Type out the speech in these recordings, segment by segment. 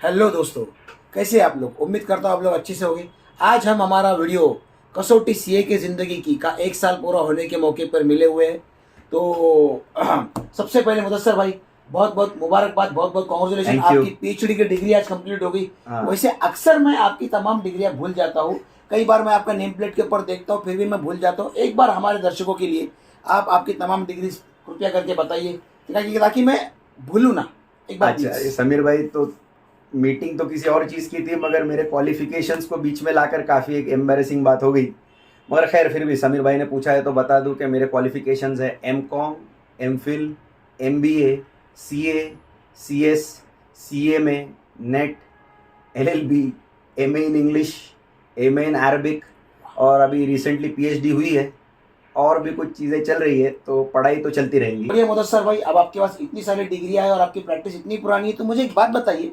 Hello दोस्तों, कैसे हैं आप लोग। उम्मीद करता हूँ आप लोग अच्छे से होंगे। आज हम हमारा वीडियो कसौटी सीए की ज़िंदगी की का 1 साल पूरा होने के मौके पर मिले हुए हैं। तो सबसे पहले मुदस्सर भाई, बहुत बहुत मुबारकबाद, बहुत बहुत कॉन्ग्रेचुलेशन। Thank you. आपकी पीएचडी की डिग्री आज कंप्लीट हो गई। हाँ। वैसे अक्सर मैं आपकी तमाम डिग्रियां भूल जाता हूँ। कई बार मैं आपका नेम प्लेट के ऊपर देखता हूँ, फिर भी मैं भूल जाता हूँ। एक बार हमारे दर्शकों के लिए आप आपकी तमाम डिग्री कृपया करके बताइए, ताकि मैं भूलूँ ना। एक बार अच्छा, ये प्लीज़। समीर भाई, तो मीटिंग तो किसी और चीज़ की थी, मगर मेरे क्वालिफिकेशंस को बीच में लाकर काफ़ी एक एम्बैरेसिंग बात हो गई। मगर खैर, फिर भी समीर भाई ने पूछा है तो बता दूं कि मेरे क्वालिफिकेशंस है MCom, MPhil, MBA, CA, CS, CA में NET, LLB, MA in English, MA in Arabic, और अभी रिसेंटली पीएचडी हुई है। और भी कुछ चीज़ें चल रही है, तो पढ़ाई तो चलती रहेंगी। बढ़िया मुदस्सर भाई, अब आपके पास इतनी सारी डिग्रियां है और आपकी प्रैक्टिस इतनी पुरानी है, तो मुझे एक बात बताइए,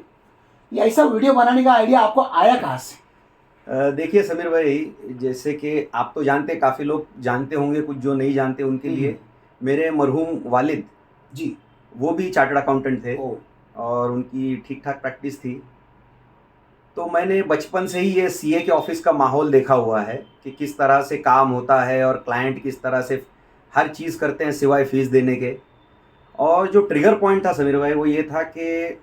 ये ऐसा वीडियो बनाने का आइडिया आपको आया कहाँ से। देखिए समीर भाई, जैसे कि आप तो जानते, काफ़ी लोग जानते होंगे, कुछ जो नहीं जानते उनके लिए, मेरे मरहूम वालिद जी। वो भी चार्टर्ड अकाउंटेंट थे ओ। और उनकी ठीक ठाक प्रैक्टिस थी। तो मैंने बचपन से ही ये सीए के ऑफिस का माहौल देखा हुआ है कि किस तरह से काम होता है और क्लाइंट किस तरह से हर चीज़ करते हैं सिवाय फीस देने के। और जो ट्रिगर पॉइंट था समीर भाई, वो ये था कि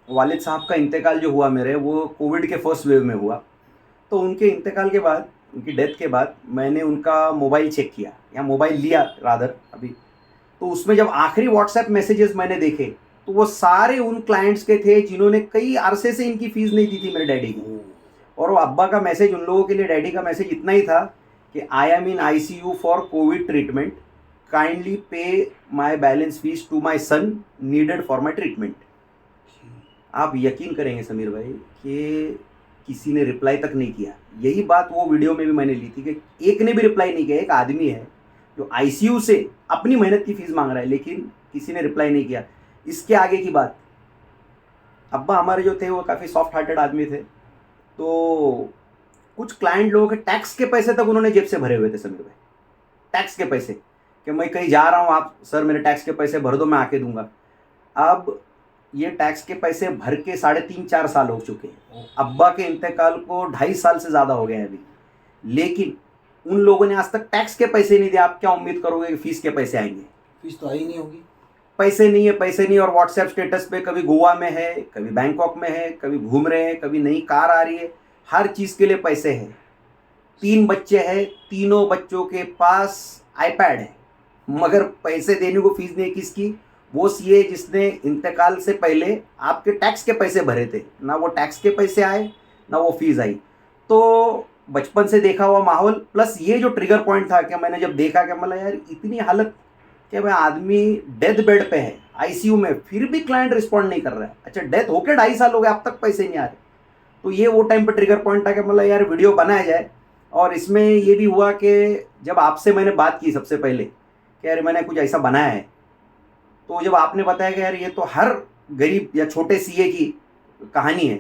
वालिद साहब का इंतकाल जो हुआ मेरे, वो कोविड के फर्स्ट वेव में हुआ। तो उनके इंतकाल के बाद, उनकी डेथ के बाद, मैंने उनका मोबाइल चेक किया, या मोबाइल लिया रादर अभी। तो उसमें जब आखिरी व्हाट्सएप मैसेजेस मैंने देखे, तो वो सारे उन क्लाइंट्स के थे जिन्होंने कई अरसे से इनकी फ़ीस नहीं दी थी मेरे डैडी की। और वो अब्बा का मैसेज, उन लोगों के लिए डैडी का मैसेज इतना ही था कि I am in ICU for covid treatment, kindly pay my balance fees to my son needed for my treatment. आप यकीन करेंगे समीर भाई कि किसी ने रिप्लाई तक नहीं किया। यही बात वो वीडियो में भी मैंने ली थी कि एक ने भी रिप्लाई नहीं किया। एक आदमी है जो आईसीयू से अपनी मेहनत की फीस मांग रहा है, लेकिन किसी ने रिप्लाई नहीं किया। इसके आगे की बात, अब्बा हमारे जो थे वो काफ़ी सॉफ्ट हार्टेड आदमी थे। तो कुछ क्लाइंट लोगों के टैक्स के पैसे तक उन्होंने जेब से भरे हुए थे समीर भाई। टैक्स के पैसे, कि मैं कहीं जा रहा हूँ, आप सर मेरे टैक्स के पैसे भर दो, मैं आके दूंगा। अब ये टैक्स के पैसे भर के 3.5-4 साल हो चुके हैं। अब्बा के इंतकाल को 2.5 साल से ज़्यादा हो गए हैं अभी, लेकिन उन लोगों ने आज तक टैक्स के पैसे नहीं दिए। आप क्या उम्मीद करोगे कि फीस के पैसे आएंगे? फीस तो आई नहीं होगी। पैसे नहीं है, पैसे नहीं। और व्हाट्सएप स्टेटस पे कभी गोवा में है, कभी बैंकॉक में है, कभी घूम रहे हैं, कभी नई कार आ रही है। हर चीज़ के लिए पैसे हैं। 3 बच्चे हैं, तीनों बच्चों के पास आईपैड है, मगर पैसे देने को फीस नहीं किसकी? वो सीए जिसने इंतकाल से पहले आपके टैक्स के पैसे भरे थे। ना वो टैक्स के पैसे आए, ना वो फीस आई। तो बचपन से देखा हुआ माहौल, प्लस ये जो ट्रिगर पॉइंट था कि मैंने जब देखा कि मतलब यार इतनी हालत, कि भाई आदमी डेथ बेड पे है आईसीयू में, फिर भी क्लाइंट रिस्पॉन्ड नहीं कर रहा है। अच्छा, डेथ होके 2.5 साल हो गए, अब तक पैसे नहीं आ रहे। तो ये वो टाइम पे ट्रिगर पॉइंट था कि मतलब यार वीडियो बनाया जाए। और इसमें ये भी हुआ कि जब आपसे मैंने बात की सबसे पहले कि यार मैंने कुछ ऐसा बनाया है, तो जब आपने बताया कि यार ये तो हर गरीब या छोटे सीए की कहानी है,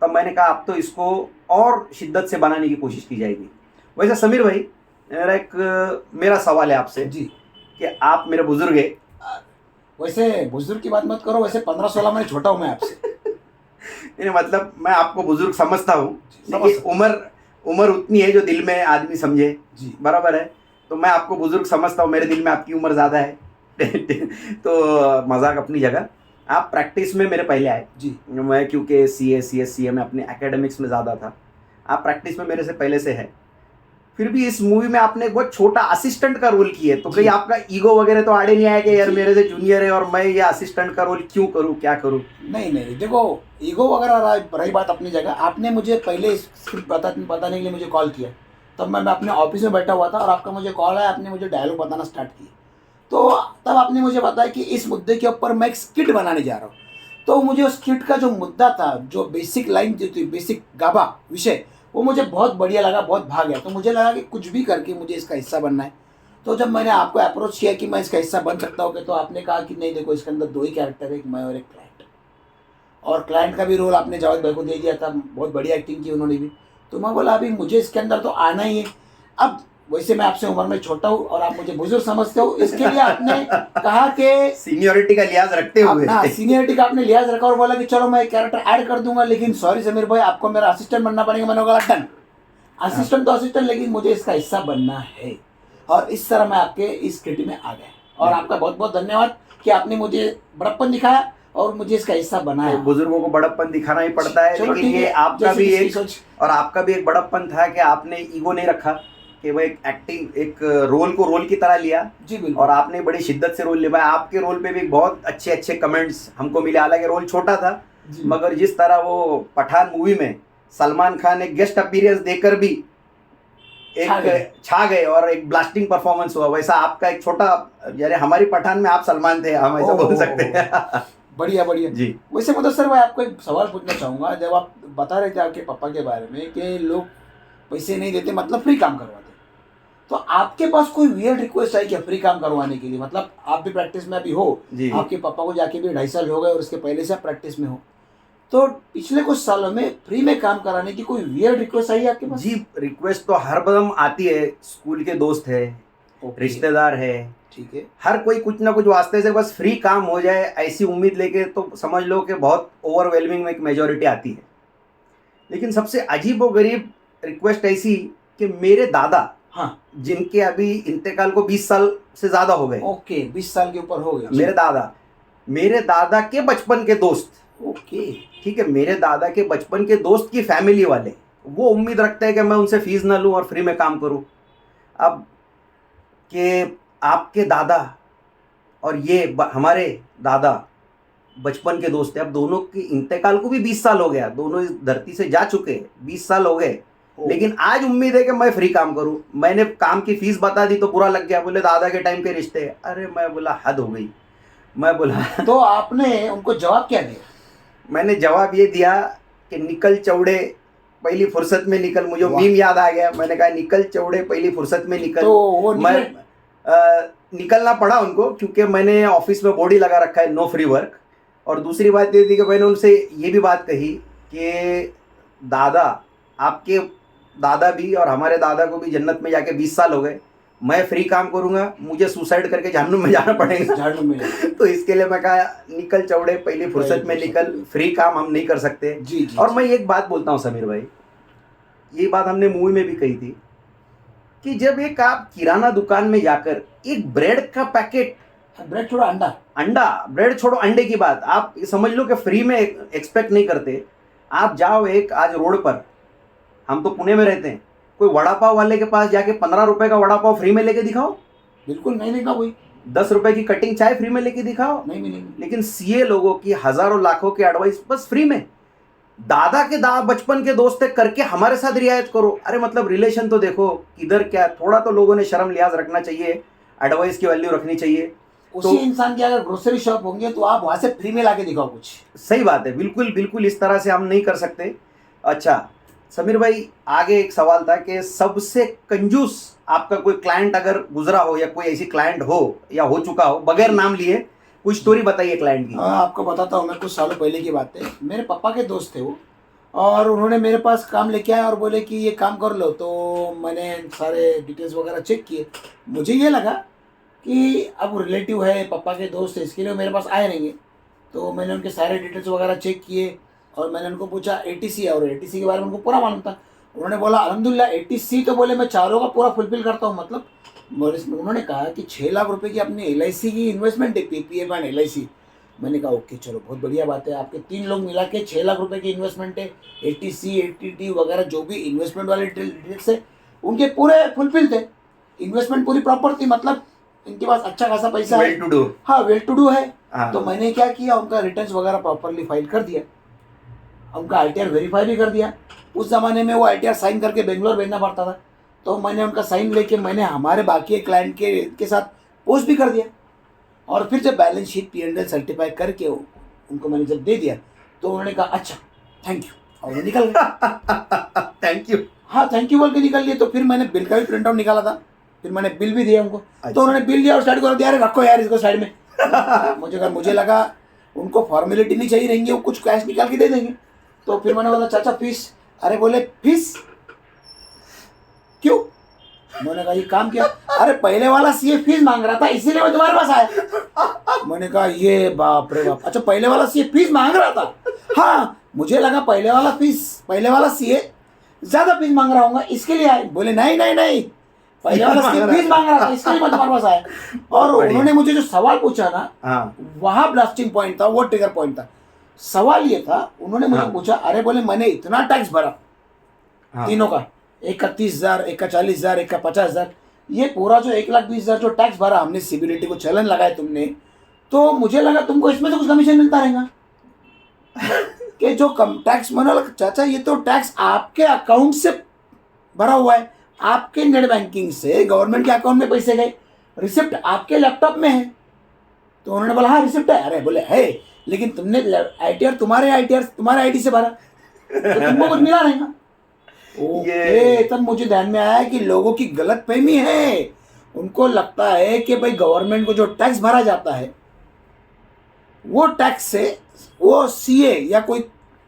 तब मैंने कहा अब तो इसको और शिद्दत से बनाने की कोशिश की जाएगी। वैसे समीर भाई, मेरा सवाल है आपसे जी। कि आप मेरे बुजुर्ग हैं। वैसे बुजुर्ग की बात मत करो, वैसे 15-16 महीने छोटा हूँ मैं आपसे। नहीं, मतलब मैं आपको बुजुर्ग समझता हूँ, समझ लेकिन सकता उम्र उम्र उतनी है जो दिल में आदमी समझे। जी। बराबर है। तो मैं आपको बुजुर्ग समझता हूँ, मेरे दिल में आपकी उम्र ज़्यादा है। तो मजाक अपनी जगह। आप प्रैक्टिस में मेरे पहले आए। जी। मैं क्योंकि सीए में अपने एकेडमिक्स में ज़्यादा था, आप प्रैक्टिस में मेरे से पहले से है। फिर भी इस मूवी में आपने एक बहुत छोटा असिस्टेंट का रोल किया है, तो जी। कहीं आपका ईगो वगैरह तो आड़े नहीं आया कि यार जी। मेरे से जूनियर है और मैं ये असिस्टेंट का रोल क्यों करूँ, क्या करूँ? नहीं नहीं, देखो, ईगो वगैरह रही बात अपनी जगह। आपने मुझे पहले स्क्रिप्ट बताने के लिए मुझे कॉल किया, तब मैं अपने ऑफिस में बैठा हुआ था और आपका मुझे कॉल आया, आपने मुझे डायलॉग बताना स्टार्ट किया। तो तब आपने मुझे बताया कि इस मुद्दे के ऊपर मैं एक स्किट बनाने जा रहा हूँ। तो मुझे उस स्किट का जो मुद्दा था, जो बेसिक लाइन जो थी, बेसिक गाभा विषय, वो मुझे बहुत बढ़िया लगा, बहुत भाग गया। तो मुझे लगा कि कुछ भी करके मुझे इसका हिस्सा बनना है। तो जब मैंने आपको अप्रोच किया कि मैं इसका हिस्सा बन सकता हूँ, तो आपने कहा कि नहीं, देखो, इसके अंदर 2 ही कैरेक्टर है, एक मैं और एक क्लाइंट। और क्लाइंट का भी रोल आपने जावेद भाई को दे दिया था, बहुत बढ़िया एक्टिंग की उन्होंने भी। तो मैं बोला अभी मुझे इसके अंदर तो आना ही है। अब वैसे मैं आपसे उम्र में छोटा हूँ और आप मुझे बुजुर्ग समझते हो, इसके लिए आपने कहा कि सीनियोरिटी का लिहाज रखते हुए अपना सीनियरिटी का आपने लिहाज रखा और बोला कि चलो मैं कैरेक्टर ऐड कर दूंगा, लेकिन सॉरी समीर भाई आपको मेरा असिस्टेंट बनना पड़ेगा। मैंने बोला डन, असिस्टेंट तो असिस्टेंट, लेकिन मुझे इसका हिस्सा बनना है। और इस तरह मैं आपके इस क्रिएटिव में आ गया और आपका बहुत बहुत धन्यवाद कि आपने मुझे बड़प्पन दिखाया और मुझे इसका हिस्सा बनाया। तो बुजुर्गों को बड़प्पन दिखाना ही पड़ता है, चलो लेकिन ठीक ये है, आपका जैसे भी किसी एक सोच। और आपका भी एक बड़प्पन था कि आपने ईगो नहीं रखा कि वो एक एक्टिंग एक रोल को रोल की तरह लिया जी बिल्कुल। और आपने बड़ी शिद्दत से रोल निभाया। आपके रोल पे भी बहुत अच्छे अच्छे कमेंट्स हमको मिले, हालांकि रोल छोटा था जी। मगर जिस तरह वो पठान मूवी में सलमान खान ने गेस्ट अपीयरेंस देकर भी एक छा गए और एक ब्लास्टिंग परफॉर्मेंस हुआ, वैसा आपका एक छोटा, यानी हमारी पठान में आप सलमान थे, हम ऐसा बोल सकते हैं। बढ़िया बढ़िया जी। वैसे मतलब सर मैं आपको एक सवाल पूछना चाहूँगा, जब आप बता रहे थे आपके पापा के बारे में कि लोग पैसे नहीं देते मतलब फ्री काम करवाते, तो आपके पास कोई वियर्ड रिक्वेस्ट आई क्या फ्री काम करवाने के लिए? मतलब आप भी प्रैक्टिस में अभी हो, जी। आपके पापा को जाके भी 2.5 साल हो गए और उसके पहले से आप प्रैक्टिस में हो, तो पिछले कुछ सालों में फ्री में काम कराने की कोई वियर्ड रिक्वेस्ट आई है आपके पास? जी, रिक्वेस्ट तो हर बदम आती है, स्कूल के दोस्त है, रिश्तेदार है, ठीक है, हर कोई कुछ ना कुछ वास्ते से बस फ्री काम हो जाए ऐसी उम्मीद लेके, तो समझ लो कि बहुत ओवरवेलमिंग में एक मेजोरिटी आती है। लेकिन सबसे अजीब व गरीब रिक्वेस्ट ऐसी कि मेरे दादा, हाँ, जिनके अभी इंतकाल को 20 साल से ज़्यादा हो गए, ओके 20 साल के ऊपर हो गए, मेरे दादा के बचपन के दोस्त, ओके, ठीक है, मेरे दादा के बचपन के दोस्त की फैमिली वाले वो उम्मीद रखते हैं कि मैं उनसे फीस ना लूं और फ्री में काम करूं। अब कि आपके दादा और ये हमारे दादा बचपन के दोस्त हैं, अब दोनों के इंतकाल को भी 20 साल हो गया, दोनों इस धरती से जा चुके, 20 साल हो गए, लेकिन आज उम्मीद है कि मैं फ्री काम करूं। मैंने काम की फीस बता दी तो बुरा लग गया, बोले दादा के टाइम के रिश्ते। अरे मैं बोला हद हो गई, मैं बोला तो आपने उनको जवाब क्या दिया? मैंने जवाब ये दिया कि निकल चौड़े पहली फुर्सत में निकल। मुझे मीम याद आ गया, मैंने कहा निकल चौड़े पहली फुर्सत में निकल। तो वो मैं निकलना पड़ा उनको, क्योंकि मैंने ऑफिस में बोर्ड ही लगा रखा है नो फ्री वर्क। और दूसरी बात ये थी कि मैंने उनसे ये भी बात कही कि दादा, आपके दादा भी और हमारे दादा को भी जन्नत में जाके 20 साल हो गए, मैं फ्री काम करूंगा, मुझे सुसाइड करके जहन्नुम में जाना पड़ेगा, झाड़ू में तो इसके लिए मैं कहा निकल चौड़े पहली फुर्सत में निकल, फ्री काम हम नहीं कर सकते। जी, जी, और मैं एक बात बोलता हूँ समीर भाई, ये बात हमने मूवी में भी कही थी कि जब एक आप किराना दुकान में जाकर एक ब्रेड का पैकेट, ब्रेड छोड़ो अंडा, ब्रेड छोड़ो अंडे की बात, आप समझ लो कि फ्री में एक्सपेक्ट नहीं करते। आप जाओ एक आज रोड पर, हम तो पुणे में रहते हैं, कोई वड़ा पाव वाले के पास जाके 15 रुपए का वड़ा पाव फ्री में लेके दिखाओ, बिल्कुल नहीं देखा कोई। 10 रुपए की कटिंग चाय फ्री में लेके दिखाओ, नहीं मिलेंगी। लेकिन सीए लोगों की हजारों लाखों की एडवाइस बस फ्री में। दादा के बचपन के दोस्त करके हमारे साथ रियायत करो। अरे मतलब रिलेशन तो देखो किधर क्या, थोड़ा तो लोगों ने शर्म लिहाज रखना चाहिए, एडवाइस की वैल्यू रखनी चाहिए। उसी इंसान की अगर ग्रोसरी शॉप होंगे तो आप वहां से फ्री में लाके दिखाओ कुछ। सही बात है, बिल्कुल बिल्कुल इस तरह से हम नहीं कर सकते। अच्छा समीर भाई, आगे एक सवाल था कि सबसे कंजूस आपका कोई क्लाइंट अगर गुजरा हो या कोई ऐसी क्लाइंट हो या हो चुका हो, बगैर नाम लिए कुछ स्टोरी बताइए क्लाइंट की। हाँ आपको बताता हूँ मैं, कुछ सालों पहले की बात है। मेरे पापा के दोस्त थे वो, और उन्होंने मेरे पास काम लेके आए और बोले कि ये काम कर लो। तो मैंने सारे डिटेल्स वगैरह चेक किए, मुझे ये लगा कि अब रिलेटिव है, पापा के दोस्त है, इसके लिए मेरे पास आए रहेंगे। तो मैंने उनके सारे डिटेल्स वगैरह चेक किए और मैंने उनको पूछा एटीसी, और एटीसी के बारे में उनको पूरा मालूम था। उन्होंने बोला अल्हम्दुलिल्लाह एटीसी तो बोले मैं चारों का पूरा फुलफिल करता हूँ। मतलब उन्होंने कहा कि 6 लाख रुपए की अपनी एलआईसी की इन्वेस्टमेंट है, पीपीएफ एंड एलआईसी। मैंने कहा ओके चलो बहुत बढ़िया बात है, आपके 3 लोग मिला के 6 लाख रुपए की इन्वेस्टमेंट है, एटीसी एटीटी वगैरह जो भी इन्वेस्टमेंट वाले डिटेल्स है उनके पूरे फुलफिल थे, इन्वेस्टमेंट पूरी प्रॉपर थी, मतलब इनके पास अच्छा खासा पैसा है, वेल टू डू। हाँ वेल टू डू है। हाँ। तो मैंने क्या किया, उनका रिटर्न्स वगैरह प्रॉपरली फाइल कर दिया, उनका आईटीआर वेरीफाई भी कर दिया। उस ज़माने में वो आईटीआर साइन करके बेंगलोर भेजना पड़ता था, तो मैंने उनका साइन लेके मैंने हमारे बाकी क्लाइंट के साथ पोस्ट भी कर दिया। और फिर जब बैलेंस शीट P&L सर्टिफाई करके उनको मैंने जब दे दिया तो उन्होंने कहा अच्छा थैंक यू, और वो निकल गए। थैंक यू, हाँ थैंक यू बोल के निकल लिए। तो फिर मैंने बिल का भी प्रिंट आउट निकाला था, फिर मैंने बिल भी दिया उनको। अच्छा। तो उन्होंने बिल दिया और साइड कर दिया, अरे रखो यार इसको साइड में। मुझे लगा उनको फॉर्मेलिटी नहीं चाहिए रहेंगे, वो कुछ कैश निकाल के दे देंगे। तो फिर मैंने बोला चाचा फीस, अरे बोले फीस क्यों? मैंने कहा ये काम किया, अरे पहले वाला सीए फीस मांग रहा था इसीलिए मैं तुम्हारे पास आया। मैंने कहा ये बाप रे बाप, अच्छा पहले वाला सीए फीस मांग रहा था, हाँ मुझे लगा पहले वाला सीए ज्यादा फीस मांग रहा होगा इसके लिए आए। बोले नहीं नहीं नहीं, पहले वाला सीए फीस मांग रहा था इसके लिए मैं तुम्हारे पास आया। और उन्होंने मुझे जो सवाल पूछा ना, हाँ वहां ब्लास्टिंग पॉइंट था, वो ट्रिगर पॉइंट था। सवाल ये था, उन्होंने मुझे हाँ। पूछा, अरे बोले मैंने इतना टैक्स भरा हाँ तीनों का, एक का 30,000, एक का 40,000, एक का 50,000, ये पूरा जो 1,20,000 जो टैक्स भरा हमने, सीबीडीटी को चलन लगाए तुमने, तो मुझे लगा तुमको इसमें से कुछ कमीशन मिलता रहेगा। कि जो कम टैक्स, मैंने लगा चाचा ये तो टैक्स आपके अकाउंट से भरा हुआ है, आपके नेट बैंकिंग से गवर्नमेंट के अकाउंट में पैसे गए, रिसिप्ट आपके लैपटॉप में है। तो उन्होंने बोला हाँ रिसिप्ट है। अरे बोले है, लेकिन तुमने आईटीआर तुम्हारे आईडी से भरा, तो तुमको कुछ मिला रहेगा। ओके, तब मुझे ध्यान में आया कि लोगों की गलतफहमी है, उनको लगता है कि भाई गवर्नमेंट को जो टैक्स भरा जाता है वो टैक्स से वो सीए या कोई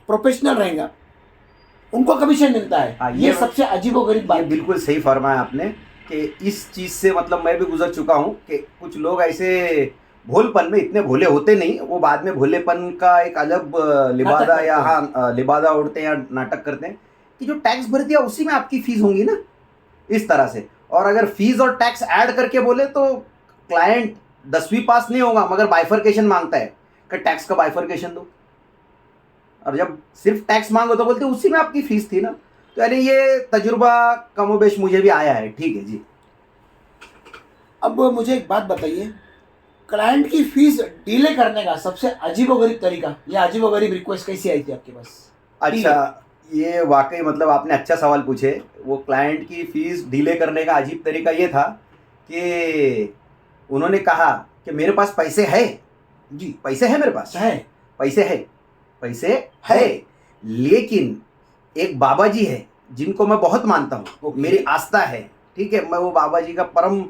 प्रोफेशनल रहेगा उनको कमीशन मिलता है। हाँ, ये सबसे अजीबोगरीब ये बात। बिल्कुल सही फरमाया आपने कि इस चीज से मतलब मैं भी गुजर चुका हूँ कि कुछ लोग ऐसे भोलपन में, इतने भोले होते नहीं, वो बाद में भोलेपन का एक अलग लिबादा या हाँ लिबादा उड़ते हैं या नाटक करते हैं कि जो टैक्स भर दिया उसी में आपकी फीस होंगी ना, इस तरह से। और अगर फीस और टैक्स ऐड करके बोले तो क्लाइंट 10वीं पास नहीं होगा मगर बाइफर्केशन मांगता है कि टैक्स का बाइफर्केशन दो, और जब सिर्फ टैक्स मांगो तो बोलते उसी में आपकी फीस थी ना। तो यानी ये तजुर्बा कमोबेश मुझे भी आया है। ठीक है जी। अब मुझे एक बात बताइए, क्लाइंट की फीस डीले करने का सबसे अजीबोगरीब तरीका या अजीबोगरीब रिक्वेस्ट कैसी आई थी आपके पास? अच्छा, ये वाकई मतलब आपने अच्छा सवाल पूछे। वो क्लाइंट की फीस डीले करने का अजीब तरीका ये था कि उन्होंने कहा कि मेरे पास पैसे है जी, पैसे है मेरे पास, है पैसे है, लेकिन एक बाबा जी है जिनको मैं बहुत मानता हूँ, मेरी आस्था है, ठीक है, मैं वो बाबा जी का परम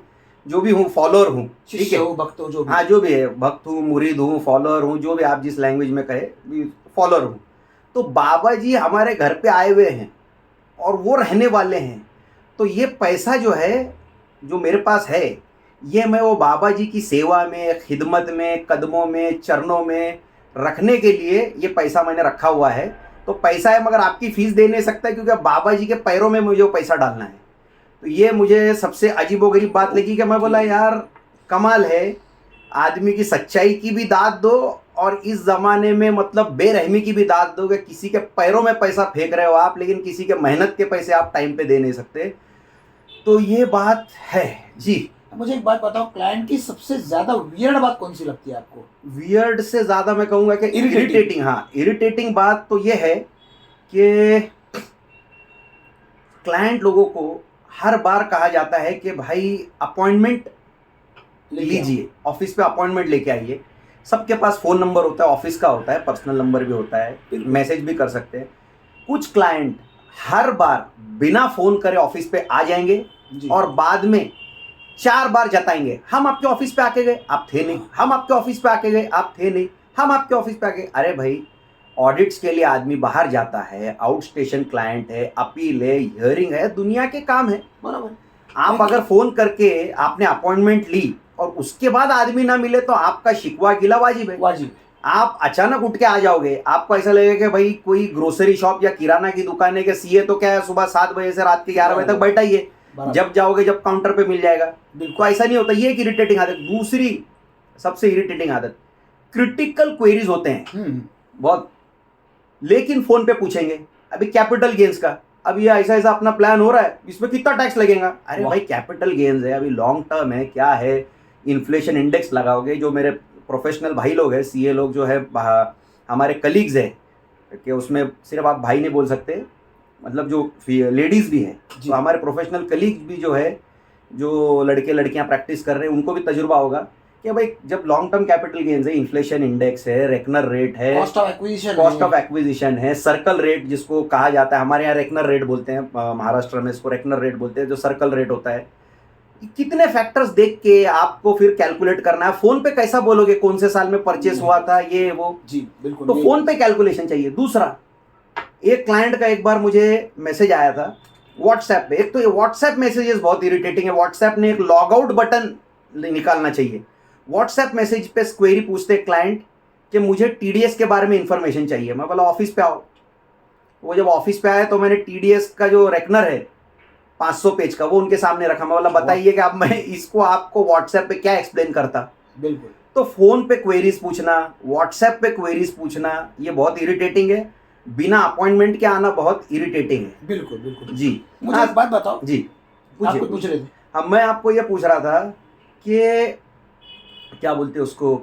जो भी हूँ फॉलोअर हूँ, ठीक है, भक्त हो जो भी, हाँ जो भी है, भक्त हूँ, मुरीद हूँ, फॉलोअर हूँ, जो भी आप जिस लैंग्वेज में कहे, फॉलोअर हूँ। तो बाबा जी हमारे घर पे आए हुए हैं और वो रहने वाले हैं, तो ये पैसा जो है जो मेरे पास है, ये मैं वो बाबा जी की सेवा में, खिदमत में, कदमों में, चरणों में रखने के लिए ये पैसा मैंने रखा हुआ है। तो पैसा है मगर आपकी फीस दे नहीं सकता क्योंकि बाबा जी के पैरों में मुझे वो पैसा डालना है। तो ये मुझे सबसे अजीबोगरीब बात लगी कि मैं बोला यार कमाल है, आदमी की सच्चाई की भी दाद दो और इस ज़माने में मतलब बेरहमी की भी दाद दो कि किसी के पैरों में पैसा फेंक रहे हो आप, लेकिन किसी के मेहनत के पैसे आप टाइम पे दे नहीं सकते। तो ये बात है जी। मुझे एक बात बताओ, क्लाइंट की सबसे ज्यादा वियर्ड बात कौन सी लगती है आपको? वियर्ड से ज़्यादा मैं कहूँगा कि इरिटेटिंग। हाँ, इरिटेटिंग बात तो ये है कि क्लाइंट लोगों को हर बार कहा जाता है कि भाई अपॉइंटमेंट लीजिए, ऑफिस पे अपॉइंटमेंट लेके आइए। सबके पास फ़ोन नंबर होता है, ऑफिस का होता है, पर्सनल नंबर भी होता है, मैसेज भी कर सकते हैं। कुछ क्लाइंट हर बार बिना फ़ोन करे ऑफिस पे आ जाएंगे और बाद में 4 बार जताएंगे, हम आपके ऑफिस पे आके गए आप थे नहीं, हम आपके ऑफिस पे आके गए आप थे नहीं, हम आपके ऑफिस पे आके। अरे भाई, ऑडिट्स के लिए आदमी बाहर जाता है, आउट स्टेशन क्लाइंट है, अपील है, हियरिंग है, दुनिया के काम है, बराबर। आप अगर फ़ोन करके आपने अपॉइंटमेंट ली और उसके बाद आदमी ना मिले तो आपका शिकवा गिला वाजिब है। आप अचानक उठ के आ जाओगे, आपको ऐसा लगेगा कि भाई कोई ग्रोसरी शॉप या किराना की दुकान है कि सीए तो क्या है सुबह 7 बजे से रात के 11 बजे तक बैठा ही है, जब जाओगे जब काउंटर पे मिल जाएगा। बिल्कुल ऐसा नहीं होता। ये एक इरिटेटिंग आदत। दूसरी सबसे इरिटेटिंग आदत, क्रिटिकल क्वेरीज होते हैं बहुत, लेकिन फोन पे पूछेंगे अभी कैपिटल गेन्स का, अब ये ऐसा ऐसा अपना प्लान हो रहा है, इसमें कितना टैक्स लगेगा। अरे भाई कैपिटल गेन्स है, अभी लॉन्ग टर्म है, क्या है, इन्फ्लेशन इंडेक्स लगाओगे। जो मेरे प्रोफेशनल भाई लोग हैं, सीए लोग जो है, हमारे कलीग्स हैं, कि उसमें सिर्फ आप भाई नहीं बोल सकते, मतलब जो लेडीज़ भी हैं, तो हमारे प्रोफेशनल कलीग्स भी जो है, जो लड़के लड़कियां प्रैक्टिस कर रहे हैं, उनको भी तजुर्बा होगा कि भाई जब लॉन्ग टर्म कैपिटल गेन्स है, इन्फ्लेशन इंडेक्स है, रेकनर रेट है, कॉस्ट ऑफ एक्विजिशन है, सर्कल रेट जिसको कहा जाता है, हमारे यहाँ रेकनर रेट बोलते हैं, महाराष्ट्र में इसको रेकनर रेट बोलते हैं, जो सर्कल रेट होता है। कितने फैक्टर्स देख के आपको फिर कैलकुलेट करना है। फोन पे कैसा बोलोगे कौन से साल में परचेस हुआ था, ये वो जी बिल्कुल, तो फोन पे कैलकुलेशन चाहिए। दूसरा, एक क्लाइंट का एक बार मुझे मैसेज आया था व्हाट्सएप पे, एक तो ये व्हाट्सएप मैसेजेस बहुत इरिटेटिंग है। व्हाट्सएप ने एक लॉग आउट बटन निकालना चाहिए। व्हाट्सएप मैसेज पे क्वेरी पूछते क्लाइंट कि मुझे टीडीएस के बारे में इंफॉर्मेशन चाहिए। मैं बोला ऑफिस पे आओ। वो जब ऑफिस पे आया तो मैंने टीडीएस का जो रेकनर है 500 पेज का वो उनके सामने रखा। मैं बोला बताइए कि अब मैं इसको आपको व्हाट्सएप पे क्या एक्सप्लेन करता। बिल्कुल। तो फोन पे क्वेरीज पूछना, व्हाट्सएप पे क्वेरीज पूछना, ये बहुत इरिटेटिंग है। बिना अपॉइंटमेंट के आना बहुत इरिटेटिंग है। बिल्कुल बिल्कुल जी। मुझे एक बात बताओ जी आप कुछ पूछिए। पूछ रहे थे। हाँ, मैं आपको ये पूछ रहा था कि क्या बोलते हैं उसको,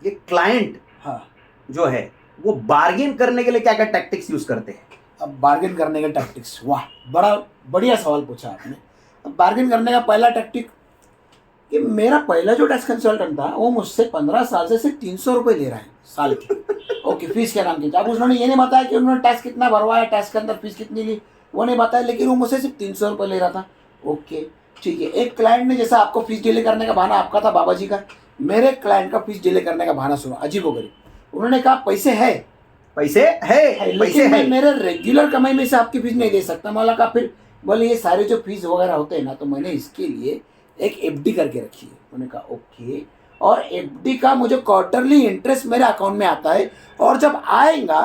ये क्लाइंट हाँ, जो है वो बार्गेन करने के लिए क्या क्या टैक्टिक्स यूज करते हैं? अब बार्गेन करने का टैक्टिक्स, वाह बड़ा बढ़िया सवाल पूछा आपने। अब बार्गेन करने का पहला टैक्टिक कि मेरा पहला जो टैक्स कंसल्टेंट था वो मुझसे 15 साल से सिर्फ 300 रुपये ले रहा है साल की। ओके, फीस के नाम की। अब उसने ये नहीं बताया कि उन्होंने टैक्स कितना भरवाया, टैक्स के अंदर फीस कितनी ली, वो नहीं बताया, लेकिन वो मुझसे सिर्फ 300 रुपये ले रहा था। ओके ठीक है। एक क्लाइंट ने, जैसा आपको फीस डिले करने का बहाना आपका था बाबा जी का, मेरे क्लाइंट का फीस डिले करने का बहाना सुनो, अजीबोगरीब। उन्होंने कहा पैसे है पैसे है, पैसे लेकिन मैं है। मेरे रेगुलर कमाई में से आपकी फीस नहीं दे सकता। मैं कहा फिर, बोले ये सारे जो फीस वगैरह होते हैं ना, तो मैंने इसके लिए एक एफडी करके रखी है। मैंने कहा ओके, और एफडी का मुझे क्वार्टरली इंटरेस्ट मेरे अकाउंट में आता है, और जब आएगा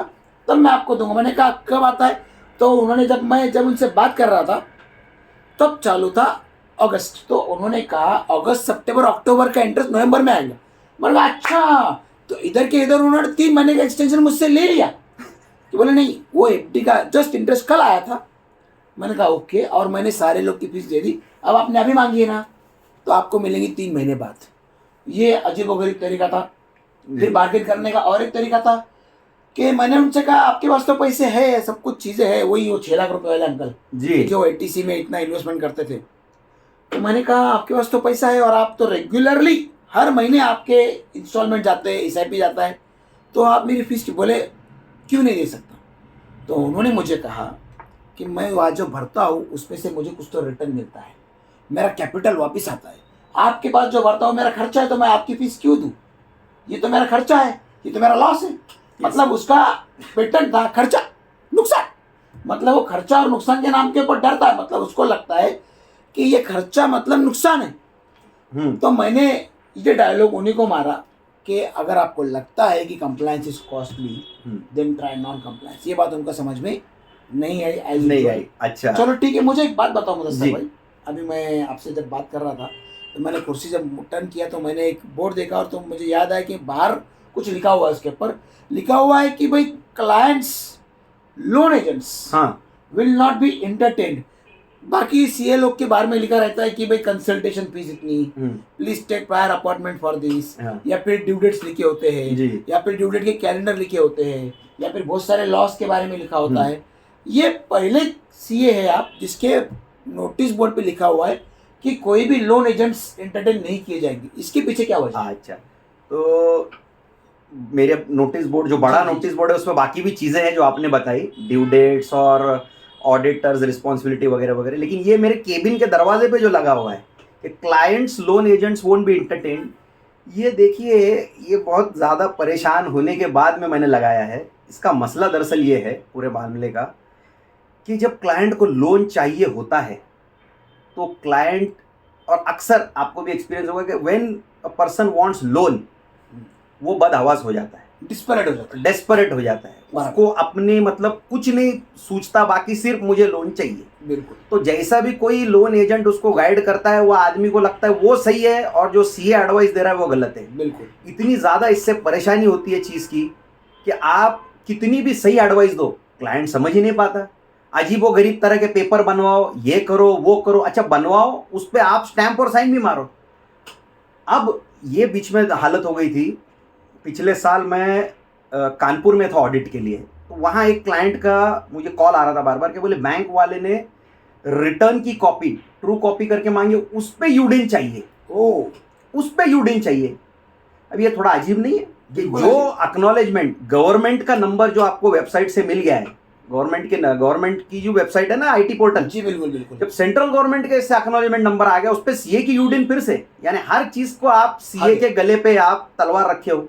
तब मैं आपको दूंगा। मैंने कहा कब आता है? तो उन्होंने, जब उनसे बात कर रहा था तब चालू था अगस्त, तो उन्होंने कहा अगस्त सितंबर अक्टूबर का इंटरेस्ट नवंबर में आएगा। मैंने कहा अच्छा, तो इधर के इधर उन्होंने 3 महीने का एक्सटेंशन मुझसे ले लिया। तो बोले नहीं, वो एफडी का जस्ट इंटरेस्ट कल आया था। मैंने कहा ओके, और मैंने सारे लोग की फीस दे दी। अब आपने अभी मांगी है ना, तो आपको मिलेंगी 3 महीने बाद। ये अजीबोगरीब तरीका था। फिर बार्गेन करने का और एक तरीका था कि मैंने उनसे कहा आपके पास तो पैसे है, सब कुछ चीज़ें हैं, वही वो 6 लाख रुपए वाले अंकल जी, जो एटीसी में इतना इन्वेस्टमेंट करते थे। तो मैंने कहा आपके पास तो पैसा है, और आप तो रेगुलरली हर महीने आपके इंस्टॉलमेंट जाते हैं, एसआईपी जाता है, तो आप मेरी फीस बोले क्यों नहीं दे सकता? तो उन्होंने मुझे कहा कि मैं वहाँ जो भरता हूँ उसमें से मुझे कुछ तो रिटर्न मिलता है, मेरा कैपिटल वापस आता है। आपके पास जो भरता हूँ मेरा खर्चा है, तो मैं आपकी फीस क्यों दूँ? ये तो मेरा खर्चा है, ये तो मेरा लॉस है। मतलब उसका पेटेंट था खर्चा नुकसान, मतलब वो खर्चा और नुकसान के नाम के ऊपर डरता है, मतलब उसको लगता है कि ये खर्चा मतलब नुकसान है। तो मैंने ये डायलॉग उन्हीं को मारा कि अगर आपको लगता है कि compliance is costly than try non compliance. ये बात उनका समझ में नहीं आई, नहीं आई। अच्छा, चलो ठीक है। मुझे एक बात बताओ मुदस्सिर जी। भाई, अभी मैं आपसे जब बात कर रहा था तो मैंने कुर्सी जब टर्न किया तो मैंने एक बोर्ड देखा, और तो मुझे याद आया कि बाहर कुछ लिखा हुआ है, उसके ऊपर लिखा हुआ है कि भाई क्लाइंट्स लोन एजेंट्स हाँ, विल नॉट बी एंटरटेन्ड। बाकी सीए लोग के बारे में लिखा रहता है कि भाई कंसल्टेशन फीस इतनी, please take prior appointment for this, हाँ। या फिर ड्यू डेट्स लिखे होते हैं, जी। या फिर ड्यू डेट के कैलेंडर लिखे होते हैं, या फिर बहुत सारे लॉस के बारे में लिखा होता है। ये पहले सीए है आप जिसके नोटिस बोर्ड पे लिखा हुआ है कि कोई भी लोन एजेंट्स एंटरटेन नहीं किए जाएंगे। इसके पीछे क्या वजह है? अच्छा, तो मेरे नोटिस बोर्ड, जो बड़ा जी, जी, नोटिस बोर्ड है, उसमें बाकी भी चीज़ें हैं जो आपने बताई, ड्यू डेट्स और ऑडिटर्स रिस्पॉन्सिबिलिटी वगैरह वगैरह, लेकिन ये मेरे केबिन के दरवाजे पे जो लगा हुआ है कि clients loan agents won't be entertained, ये देखिए, ये बहुत ज़्यादा परेशान होने के बाद में मैंने लगाया है। इसका मसला दरअसल ये है पूरे मामले का कि जब क्लाइंट को लोन चाहिए होता है तो क्लाइंट, और अक्सर आपको भी एक्सपीरियंस होगा कि when a person wants loan, वो बदहवास हो जाता है, डिस्परेट हो जाता है, डेस्परेट हो जाता है, बराबर। उसको अपने मतलब कुछ नहीं सूझता, बाकी सिर्फ मुझे लोन चाहिए। बिल्कुल। तो जैसा भी कोई लोन एजेंट उसको गाइड करता है, वो आदमी को लगता है वो सही है, और जो सीए एडवाइस दे रहा है वो गलत है। बिल्कुल। इतनी ज़्यादा इससे परेशानी होती है चीज़ की कि आप कितनी भी सही एडवाइस दो, क्लाइंट समझ ही नहीं पाता। अजीबो गरीब तरह के पेपर बनवाओ, ये करो वो करो, अच्छा बनवाओ, उस पर आप स्टैंप और साइन भी मारो। अब ये बीच में हालत हो गई थी, पिछले साल मैं कानपुर में था ऑडिट के लिए, तो वहाँ एक क्लाइंट का मुझे कॉल आ रहा था बार बार कि बोले बैंक वाले ने रिटर्न की कॉपी ट्रू कॉपी करके मांगी, उस पर यूडिन चाहिए, उस पर यूडिन चाहिए। अब ये थोड़ा अजीब नहीं है कि जो एक्नॉलेजमेंट, गवर्नमेंट का नंबर जो आपको वेबसाइट से मिल गया है, गवर्नमेंट की जो वेबसाइट है ना, आईटी पोर्टल, जी बिल्कुल बिल्कुल, जब सेंट्रल गवर्नमेंट के इससे एक्नॉलेजमेंट नंबर आ गया, उस पर सीए की यूडिन फिर से, यानी हर चीज को आप सीए के गले पे आप तलवार रखे हो,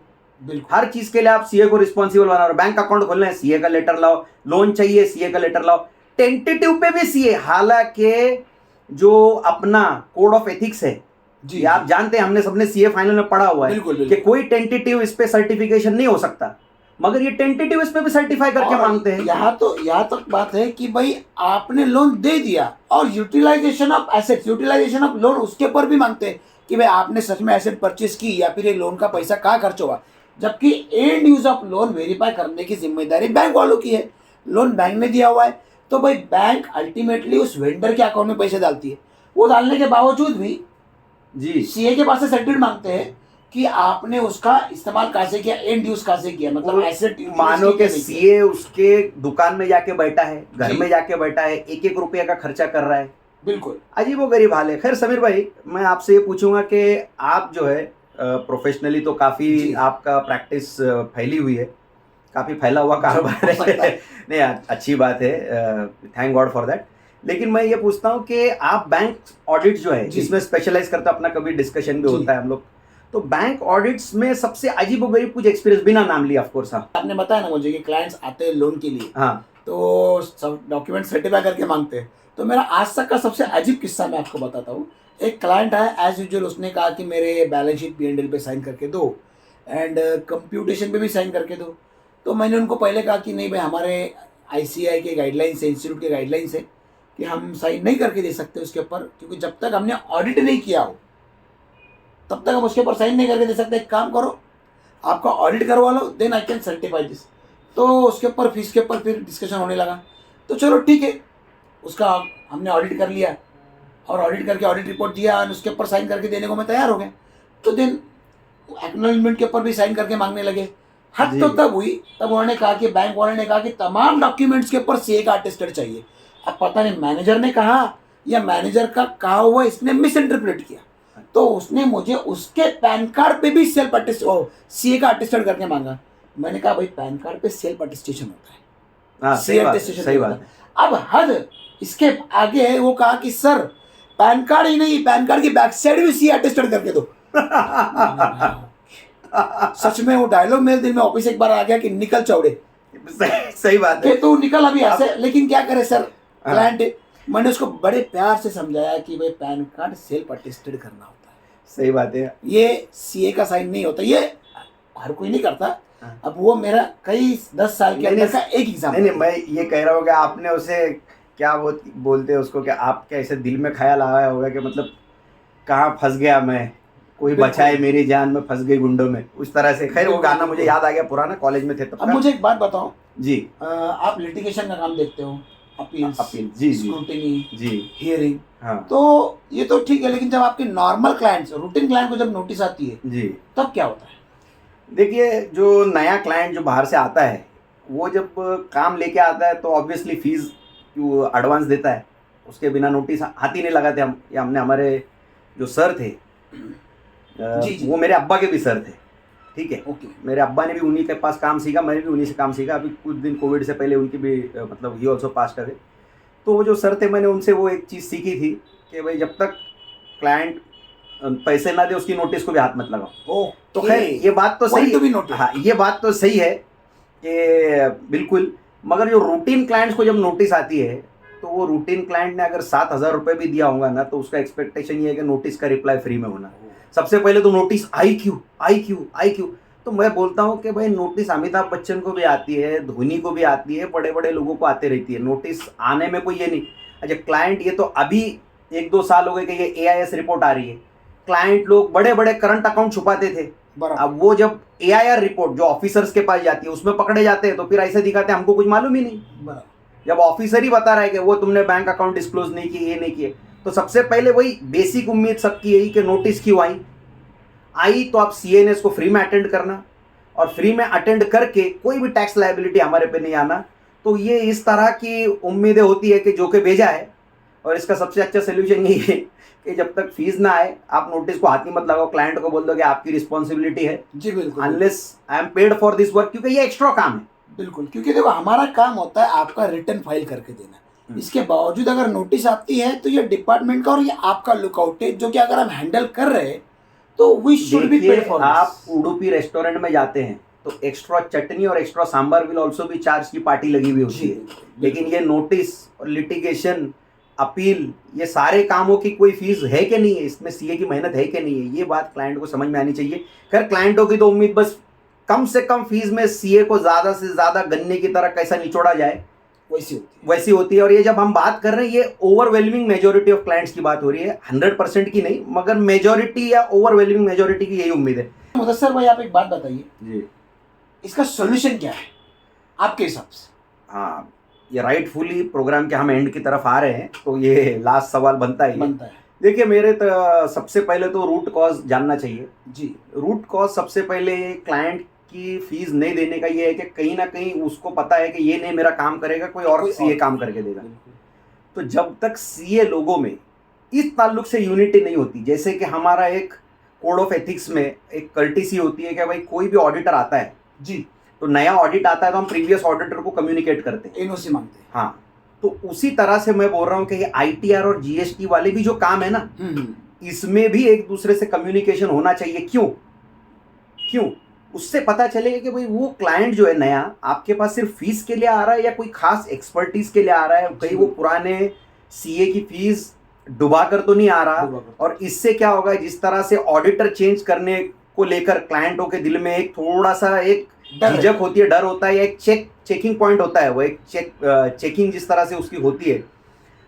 हर चीज के लिए आप सीए को रिस्पॉन्सिबल बना रहे हो। बैंक अकाउंट खोलना है, सीए का लेटर लाओ, लोन चाहिए, सीए का लेटर लाओ। टेंटेटिव पे भी सीए, हालांकि जो अपना कोड ऑफ एथिक्स है जी ये आप जानते हैं, हमने सबने सीए फाइनल में पढ़ा हुआ है बिल्कुल कि बिल्कुल। कोई टेंटेटिव इस पे सर्टिफिकेशन नहीं हो सकता, मगर ये टेंटेटिव इस पे भी सर्टिफाई करके और मांगते हैं। यहाँ तक बात है कि भाई आपने लोन दे दिया और utilisation of assets, utilisation of loan उसके ऊपर भी मांगते हैं कि भाई आपने सच में एसेट परचेज की या फिर ये लोन का पैसा कहाँ खर्च हुआ, जबकि and use of loan verify करने की जिम्मेदारी बैंक वालों की है। लोन बैंक ने दिया हुआ है तो भाई बैंक अल्टीमेटली उस वेंडर के अकाउंट में पैसे डालती है। वो डालने के बावजूद भी जी सीए के पास से सर्टिफिकेट मांगते हैं कि आपने उसका इस्तेमाल कहाँ से किया, एंड यूज कहाँ से किया, मतलब एसेट मानो कि सीए उसके दुकान में जाके बैठा है, घर जी। में जाके बैठा है, एक एक रुपया का खर्चा कर रहा है। बिल्कुल अजीब वो गरीब हाल है। खैर समीर भाई, मैं आपसे ये पूछूंगा कि आप जो है प्रोफेशनली तो जी। काफ़ी आपका प्रैक्टिस फैली हुई है, काफ़ी फैला हुआ कारोबार हो सकता है। है। नहीं अच्छी बात है, थैंक गॉड फॉर दैट। लेकिन मैं ये पूछता हूँ कि आप बैंक ऑडिट जो है जी। जिसमें स्पेशलाइज करते हो, अपना कभी डिस्कशन भी जी। होता है हम लोग, तो बैंक ऑडिट्स में सबसे अजीब व गरीब कुछ एक्सपीरियंस, बिना नाम लिया ऑफ कोर्स। हाँ आपने बताया ना मुझे कि क्लाइंट्स आते हैं लोन के लिए हाँ तो सब डॉक्यूमेंट सर्टिफाई करके मांगते हैं, तो मेरा आज तक का सबसे अजीब किस्सा मैं आपको बताता हूँ। एक क्लाइंट आया एज यूजुअल, उसने कहा कि मेरे बैलेंस शीट P&L पे साइन करके दो एंड कंप्यूटेशन पे भी साइन करके दो। तो मैंने उनको पहले कहा कि नहीं भाई, हमारे ICAI के गाइडलाइंस है, इंस्टीट्यूट के गाइडलाइंस है कि हम साइन नहीं करके दे सकते उसके ऊपर, क्योंकि जब तक हमने ऑडिट नहीं किया हो तब तक हम उसके ऊपर साइन नहीं करके दे सकते। एक काम करो, आपका ऑडिट करवा लो, then I can certify this. तो उसके ऊपर फीस के ऊपर फिर डिस्कशन होने लगा। तो चलो ठीक है, उसका हमने ऑडिट कर लिया और ऑडिट करके ऑडिट रिपोर्ट दिया और उसके ऊपर साइन करके देने को मैं तैयार हो गया। तो देन एक्नॉलेजमेंट के ऊपर भी साइन करके मांगने लगे। हद जी। तो तब हुई, तब उन्होंने कहा कि बैंक वाले ने कहा कि तमाम डॉक्यूमेंट्स के ऊपर सीए का अटेस्टेड चाहिए। अब पता नहीं मैनेजर ने कहा या मैनेजर का कहा हुआ इसने मिस इंटरप्रेट किया, तो उसने मुझे उसके पैन कार्ड पे भी सेल्फ अटेस्ट सीए का अटेस्टेड करके मांगा। मैंने कहा भाई पैन कार्ड पे सेल्फ अटेस्टेशन होता है, हाँ सही बात है, सही बात है। अब हद इसके आगे है। वो कहा कि सर पैन कार्ड ही नहीं, पैन कार्ड की बैक साइड भी सीए अटेस्टेड करके दो। सच में वो डायलॉग मेरे दिल में ऑफिस एक बार आ गया कि निकल चौड़े, सही बात है कि तू निकल अभी ऐसे। लेकिन क्या करे सर, क्लाइंट, मैंने उसको बड़े प्यार से समझाया कि भाई पैन कार्ड सेल्फ अटेस्टेड करना होता है, सही बात है। ये सीए का साइन नहीं होता, ये हर कोई नहीं करता। अब वो मेरा कई 10 साल के अंदर का एक एग्जाम्पल। नहीं मैं ये कह रहा हूँ कि आपने उसे क्या बोलते हैं उसको, कि आप क्या ऐसे दिल में ख्याल आया होगा कि मतलब कहाँ फंस गया मैं, कोई बचाए मेरी जान, में फंस गई गुंडों में, उस तरह से। खैर वो गाना मुझे याद आ गया, पुराना कॉलेज में थे तब। अब मुझे एक बात बताओ जी, आप लिटिगेशन का काम देखते हो, अपील अपील जी जी स्क्रूटिनी जी हियरिंग, हाँ तो ये तो ठीक है, लेकिन जब आपके नॉर्मल क्लाइंट्स, रूटीन क्लाइंट को जब नोटिस आती है जी। तब क्या होता है? देखिए, जो नया क्लाइंट जो बाहर से आता है, वो जब काम लेके आता है तो ऑब्वियसली फीस एडवांस देता है, उसके बिना नोटिस हाथ ही नहीं लगाते हम। या हमने, हमारे जो सर थे जी। वो मेरे अब्बा के भी सर थे, ठीक है। ओके। मेरे अब्बा ने भी उन्हीं के पास काम सीखा, मैंने भी उन्हीं से काम सीखा। अभी कुछ दिन कोविड से पहले उनकी भी मतलब ही ऑल्सो पास करे। तो वो जो सर थे, मैंने उनसे वो एक चीज़ सीखी थी कि भाई जब तक क्लाइंट पैसे ना दे उसकी नोटिस को भी हाथ मत लगाओ। तो खैर ये बात तो सही है, हाँ ये बात तो सही है कि बिल्कुल। मगर जो रूटीन क्लाइंट्स को जब नोटिस आती है, तो वो रूटीन क्लाइंट ने अगर 7,000 रुपये भी दिया होगा ना, तो उसका एक्सपेक्टेशन ये है कि नोटिस का रिप्लाई फ्री में होना। सबसे पहले तो नोटिस आई क्यों। तो मैं बोलता हूँ कि भाई नोटिस अमिताभ बच्चन को भी आती है, धोनी को भी आती है, बड़े बड़े लोगों को आती रहती है। नोटिस आने में कोई ये नहीं। अच्छा क्लाइंट, ये तो अभी 1-2 साल हो गए कि ये AIS रिपोर्ट आ रही है। क्लाइंट लोग बड़े बड़े करंट अकाउंट छुपाते थे, अब वो जब AIR रिपोर्ट जो ऑफिसर्स के पास जाती है उसमें पकड़े जाते हैं, तो फिर ऐसे दिखाते हैं हमको कुछ मालूम ही नहीं। जब ऑफिसर ही बता रहा है कि वो तुमने बैंक अकाउंट डिस्क्लोज नहीं किए, ये नहीं किए, तो सबसे पहले वही बेसिक उम्मीद सबकी यही कि नोटिस क्यों आई तो आप CNS को फ्री में अटेंड करना, और फ्री में अटेंड करके कोई भी टैक्स लायबिलिटी हमारे पे नहीं आना। तो ये इस तरह की उम्मीदें होती है कि जो कि भेजा है। और इसका सबसे अच्छा सोल्यूशन यही है कि जब तक फीस ना आए आप नोटिस को हाथ ही मत लगाओ, क्लाइंट को बोल दो कि आपकी रिस्पॉन्सिबिलिटी है। जी बिल्कुल, unless I am paid for this work, क्योंकि ये एक्स्ट्रा काम है। बिल्कुल, क्योंकि देखो हमारा काम होता है आपका रिटर्न फाइल करके देना। इसके बावजूद अगर नोटिस आती है तो ये डिपार्टमेंट का और ये आपका लुकआउट है, जो कि अगर हम हैंडल कर रहे हैं तो we should be paid for. आप उडुपी रेस्टोरेंट में जाते हैं तो एक्स्ट्रा चटनी और एक्स्ट्रा सांभर विल ऑल्सो भी चार्ज की पार्टी लगी हुई होती है। लेकिन ये नोटिस और लिटिगेशन, अपील, ये सारे कामों की कोई फीस है कि नहीं है, इसमें सीए की मेहनत है कि नहीं है, ये बात क्लाइंट को समझ में आनी चाहिए। खैर क्लाइंटों की तो उम्मीद बस कम से कम फीस में सीए को ज़्यादा से ज़्यादा गन्ने की तरह कैसा निचोड़ा जाए वैसी होती है। और ये जब हम बात कर रहे हैं, ये ओवरवेलमिंग मेजोरिटी ऑफ क्लाइंट्स की बात हो रही है, 100% की नहीं, मगर मेजोरिटी या ओवरवेलमिंग मेजोरिटी की यही उम्मीद है। मुदस्सर भाई आप एक बात बताइए जी, इसका सोल्यूशन क्या है आपके हिसाब से? हाँ, ये राइटफुली प्रोग्राम के हम एंड की तरफ आ रहे हैं, तो ये लास्ट सवाल बनता है। देखिए मेरे सबसे पहले तो रूट कॉज जानना चाहिए जी। रूट कॉज सबसे पहले क्लाइंट की फीस नहीं देने का ये है कि कहीं ना कहीं उसको पता है कि ये नहीं मेरा काम करेगा, कोई और सीए काम करके देगा। तो जब तक सीए लोगों में इस ताल्लुक से यूनिटी नहीं होती, जैसे कि हमारा एक कोड ऑफ एथिक्स में एक कर्टिसी होती है कि भाई कोई भी ऑडिटर आता है जी, तो नया ऑडिट आता है तो हम प्रीवियस ऑडिटर को कम्युनिकेट करते हैं, एनओसी मांगते हैं। हाँ, तो उसी तरह से मैं बोल रहा हूँ कि ये आईटीआर और जीएसटी वाले भी जो काम है ना, इसमें भी एक दूसरे से कम्युनिकेशन होना चाहिए। क्यों? उससे पता चलेगा कि भाई वो क्लाइंट जो है नया आपके पास सिर्फ फीस के लिए आ रहा है या कोई खास एक्सपर्टीज के लिए आ रहा है, कहीं वो पुराने सीए की फीस डुबा कर तो नहीं आ रहा। और इससे क्या होगा, जिस तरह से ऑडिटर चेंज करने को लेकर क्लाइंटों के दिल में एक थोड़ा सा एक झिझक होती है, डर होता है, या एक चेकिंग पॉइंट होता है, वो एक चेकिंग जिस तरह से उसकी होती है,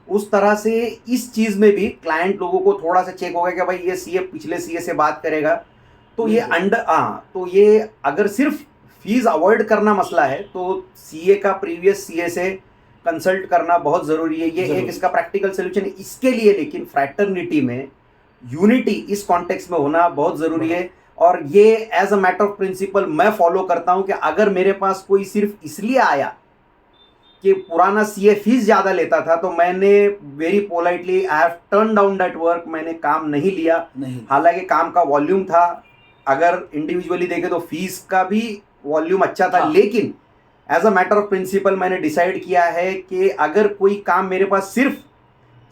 उस तरह से इस चीज में भी क्लाइंट लोगों को थोड़ा सा चेक होगा कि भाई ये सीए पिछले सीए से बात करेगा, तो ये तो ये अगर सिर्फ फीस अवॉइड करना मसला है तो सीए का प्रीवियस सीए से कंसल्ट करना बहुत जरूरी है। ये एक इसका प्रैक्टिकल सोल्यूशन है इसके लिए। लेकिन फ्रैटर्निटी में यूनिटी इस कॉन्टेक्स्ट में होना बहुत जरूरी है। और ये as a matter of principle मैं फॉलो करता हूं कि अगर मेरे पास कोई सिर्फ इसलिए आया कि पुराना सीए फीस ज्यादा लेता था, तो मैंने very politely I have turn down that work, मैंने काम नहीं लिया। हालांकि काम का वॉल्यूम था, अगर इंडिविजुअली देखे तो फीस का भी वॉल्यूम अच्छा था, लेकिन as a matter of principle मैंने डिसाइड किया है कि अगर कोई काम मेरे पास सिर्फ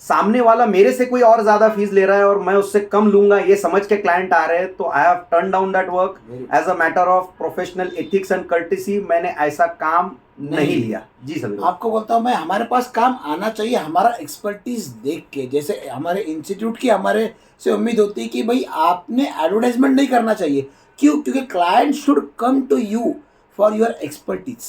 सामने वाला मेरे से कोई और ज्यादा फीस ले रहा है और मैं उससे कम लूंगा ये समझ के क्लाइंट आ रहे हैं, तो I have turn down that work as a matter of professional ethics and courtesy. मैंने ऐसा काम नहीं लिया। जी सर, आपको बोलता हूँ मैं, हमारे पास काम आना चाहिए हमारा एक्सपर्टीज देख के। जैसे हमारे इंस्टीट्यूट की हमारे से उम्मीद होती है कि भाई आपने एडवर्टाइजमेंट नहीं करना चाहिए। क्यों? क्योंकि client should come to you for your expertise.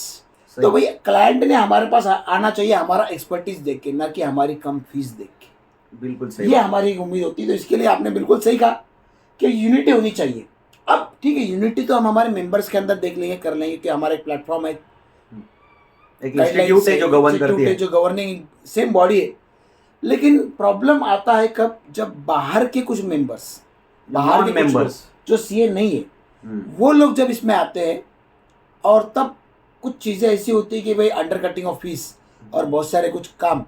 तो भाई क्लाइंट ने हमारे पास आना चाहिए हमारा एक्सपर्टीज देख के, ना कि हमारी कम फीस देख के। बिल्कुल सही, ये हमारी उम्मीद होती है। तो इसके लिए आपने बिल्कुल सही कहा कि यूनिटी होनी चाहिए। अब ठीक है, यूनिटी तो हम हमारे मेंबर्स के अंदर देख लेंगे, कर लेंगे कि हमारा एक प्लेटफॉर्म है, एक इंस्टीट्यूट है जो गवर्न करती है, जो गवर्निंग सेम बॉडी है। लेकिन प्रॉब्लम आता है कब, जब बाहर के कुछ मेंबर्स, बाहर के मेंबर्स जो सीए नहीं है, वो लोग जब इसमें आते हैं, और तब कुछ चीज़ें ऐसी होती है कि भाई अंडर कटिंग ऑफ फीस और बहुत सारे कुछ काम,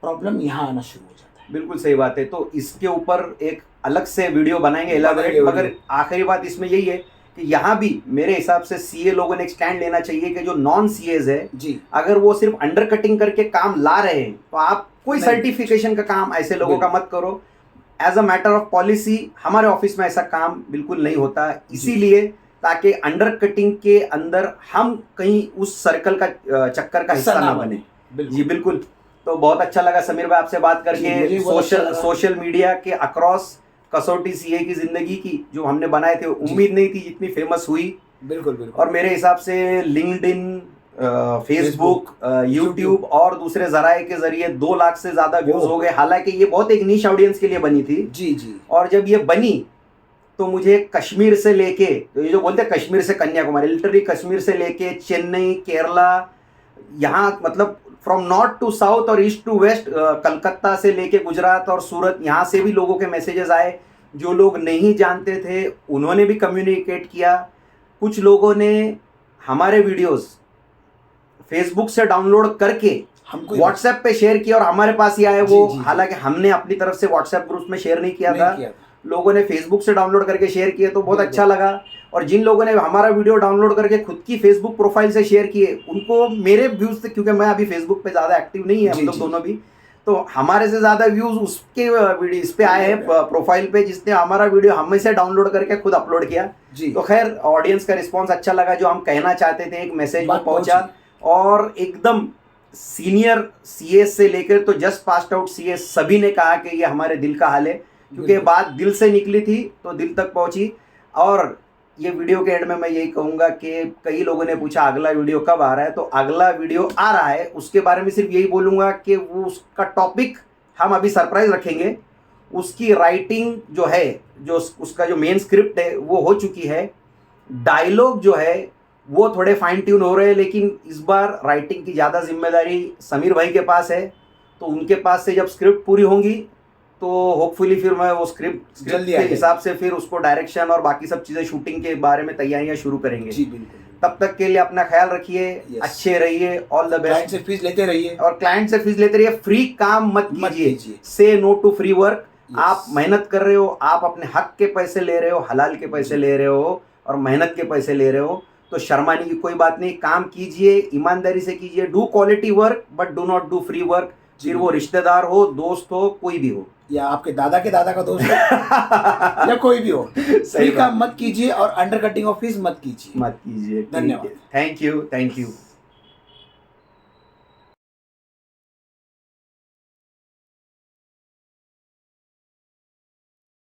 प्रॉब्लम यहाँ आना शुरू हो जाता है। बिल्कुल सही बात है। तो इसके ऊपर एक अलग से वीडियो बनाएंगे एलाबोरेट। मगर आखिरी बात इसमें यही है कि यहाँ भी मेरे हिसाब से सीए लोगों ने एक स्टैंड लेना चाहिए कि जो नॉन सीएज है जी, अगर वो सिर्फ अंडर कटिंग करके काम ला रहे हैं तो आप कोई सर्टिफिकेशन का काम ऐसे लोगों का मत करो। As a matter of policy हमारे ऑफिस में ऐसा काम बिल्कुल नहीं होता, इसीलिए ताकि अंडर कटिंग के अंदर हम कहीं उस सर्कल का चक्कर का हिस्सा ना बने। जी बिल्कुल। तो बहुत अच्छा लगा समीर भाई आपसे बात करके। सोशल मीडिया के अक्रॉस कसौटी सीए की जिंदगी की जो हमने बनाए थे, उम्मीद नहीं थी जितनी फेमस हुई। बिल्कुल। और मेरे हिसाब से लिंक्डइन, फेसबुक, यूट्यूब और दूसरे जराए के जरिए 2 लाख से ज्यादा व्यूज हो गए। हालांकि ये बहुत एक नीश ऑडियंस के लिए बनी थी। जी जी। और जब ये बनी तो मुझे कश्मीर से लेके, तो ये जो बोलते हैं कश्मीर से कन्याकुमारी, लिटरली कश्मीर से लेके चेन्नई, केरला, यहाँ मतलब फ्रॉम नॉर्थ टू साउथ और ईस्ट टू वेस्ट, कलकत्ता से लेके गुजरात और सूरत, यहाँ से भी लोगों के मैसेजेस आए। जो लोग नहीं जानते थे उन्होंने भी कम्युनिकेट किया। कुछ लोगों ने हमारे वीडियोस फेसबुक से डाउनलोड करके हमको व्हाट्सएप पे शेयर किया और हमारे पास ही आए वो। हालांकि हमने अपनी तरफ से व्हाट्सएप ग्रुप में शेयर नहीं किया था, लोगों ने फेसबुक से डाउनलोड करके शेयर किए, तो बहुत अच्छा लगा। और जिन लोगों ने हमारा वीडियो डाउनलोड करके खुद की फेसबुक प्रोफाइल से शेयर किए, उनको मेरे व्यूज से, क्योंकि मैं अभी फेसबुक पे ज़्यादा एक्टिव नहीं है, हम लोग दोनों भी, तो हमारे से ज्यादा व्यूज उसके वीडियो इस पे आए हैं प्रोफाइल पे, जिसने हमारा वीडियो हमें से डाउनलोड करके खुद अपलोड किया। जी तो खैर ऑडियंस का रिस्पांस अच्छा लगा, जो हम कहना चाहते थे एक मैसेज बात पहुंचा। और एकदम सीनियर सीएस से लेकर तो जस्ट पास्ड आउट सीएस सभी ने कहा कि ये हमारे दिल का हाल है, क्योंकि बिल्कुल। बात दिल से निकली थी तो दिल तक पहुंची। और ये वीडियो के एंड में मैं यही कहूंगा कि कई लोगों ने पूछा अगला वीडियो कब आ रहा है, तो अगला वीडियो आ रहा है। उसके बारे में सिर्फ यही बोलूंगा कि वो उसका टॉपिक हम अभी सरप्राइज रखेंगे। उसकी राइटिंग जो है, जो उसका जो मेन स्क्रिप्ट है वो हो चुकी है, डायलॉग जो है वो थोड़े फाइन ट्यून हो रहे हैं, लेकिन इस बार राइटिंग की ज़्यादा जिम्मेदारी समीर भाई के पास है। तो उनके पास से जब स्क्रिप्ट पूरी होंगी तो होपफुली फिर मैं वो स्क्रिप्ट जल्दी के आ जाएगी। हिसाब से फिर उसको डायरेक्शन और बाकी सब चीज़ें शूटिंग के बारे में तैयारियां शुरू करेंगे। जी बिल्कुल। तब तक के लिए अपना ख्याल रखिए, Yes. अच्छे रहिए, ऑल द क्लाइंट बेस्ट। से फीस लेते रहिए। और क्लाइंट से फीस लेते रहिए, फ्री काम मत मत कीजिए, कीजिए। Say no to free work. Yes. आप मेहनत कर रहे हो, आप अपने हक के पैसे ले रहे हो, हलाल के पैसे ले रहे हो और मेहनत के पैसे ले रहे हो, तो शर्माने की कोई बात नहीं। काम कीजिए, ईमानदारी से कीजिए, do quality work but do not do free work. फिर वो रिश्तेदार हो, दोस्त हो, कोई भी हो, या आपके दादा के दादा का दोस्त हो या कोई भी हो, फ्री काम मत कीजिए और अंडर कटिंग ऑफ फीस मत कीजिए। मत कीजिए। धन्यवाद। Thank you, thank you.